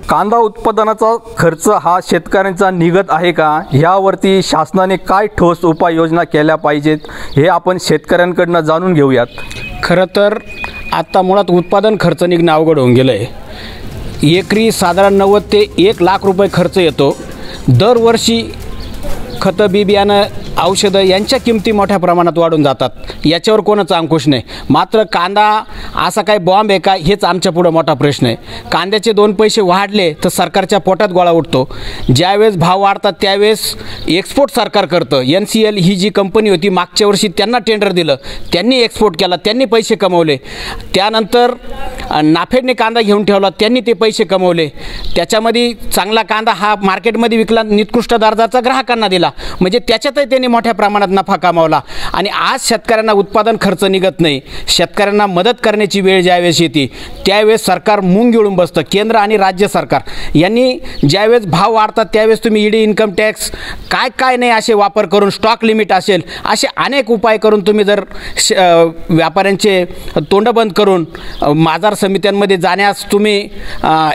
कांदा उत्पादनाचा खर्च हा शेतकऱ्यांचा निघत आहे का, ह्यावरती शासनाने काय ठोस उपाययोजना केल्या पाहिजेत हे आपण शेतकऱ्यांकडून जाणून घेऊयात। खरं तर आता मुळात उत्पादन खर्च निघणं अवघड होऊन गेलं आहे। एकरी साधारण 90 ते 1 लाख रुपये खर्च येतो। दरवर्षी खतं बी बियाणं औषधं यांच्या किमती मोठ्या प्रमाणात वाढून जातात, याच्यावर कोणाचा अंकुश नाही। मात्र कांदा असा काय बॉम्ब आहे का, हेच आमच्या पुढं मोठा प्रश्न आहे। कांद्याचे 2 पैसे वाढले तर सरकारच्या पोटात गोळा उठतो। ज्यावेळेस भाव वाढतात त्यावेळेस एक्सपोर्ट सरकार करतं। NCL ही जी कंपनी होती मागच्या वर्षी त्यांना टेंडर दिलं, त्यांनी एक्सपोर्ट केला, त्यांनी पैसे कमवले। त्यानंतर नाफेडने कांदा घेऊन ठेवला, त्यांनी ते पैसे कमवले। त्याच्यामध्ये चांगला कांदा हा मार्केटमध्ये विकला, निकृष्ट दर्जाचा ग्राहकांना दिला, म्हणजे त्याच्यातही त्यांनी मोठ्या प्रमाणात नफा कमावला। आणि आज शेतकऱ्यांना उत्पादन खर्च निघत नाही। शेतकऱ्यांना मदत करण्याची वेळ ज्यावेळेस येते त्यावेळेस सरकार मुंग गिळून बसतं। केंद्र आणि राज्य सरकार यांनी ज्यावेळेस भाव वाढतात त्यावेळेस तुम्ही ईडी इन्कम टॅक्स काय नाही असे वापर करून, स्टॉक लिमिट असेल, असे अनेक उपाय करून तुम्ही जर व्यापाऱ्यांचे तोंड बंद करून बाजार समित्यांमध्ये जाण्यास तुम्ही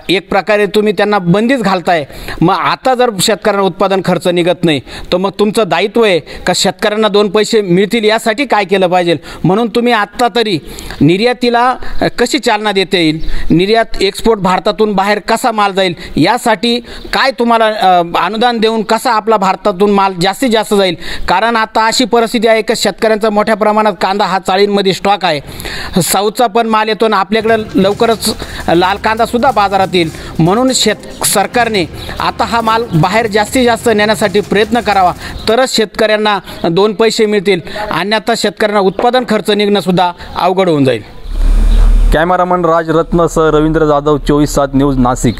एक प्रकारे तुम्ही त्यांना बंदीच घालताय। मग आता जर शेतकऱ्यांना उत्पादन खर्च निघत नाही तर मग तुमचं दायित्व आहे का शेतकऱ्यांना 2 पैसे मिळतील यासाठी काय केलं पाहिजे। म्हणून तुम्ही आत्ता तरी निर्यातीला कशी चालना देता येईल, निर्यात एक्सपोर्ट भारतातून बाहेर कसा माल जाईल, यासाठी काय तुम्हाला अनुदान देऊन कसा आपला भारतातून माल जास्तीत जास्त जाईल। कारण आता अशी परिस्थिती आहे की शेतकऱ्यांचा मोठ्या प्रमाणात कांदा हा चाळींमध्ये स्टॉक आहे। साऊथचा पण माल येतो ना आपल्याकडे लवकरच लाल कांदासुद्धा बाजारात येईल। म्हणून सरकारने आता हा माल बाहेर जास्तीत जास्त नेण्यासाठी प्रयत्न करावा, तरच शेतकऱ्यांना 2 पैसे मिळतील। अन्यथा शेतकऱ्यांना उत्पादन खर्च निघणं सुद्धा अवघड होऊन जाईल। कॅमेरामन राज रत्नसह रवींद्र जाधव, 24/7 न्यूज, नाशिक।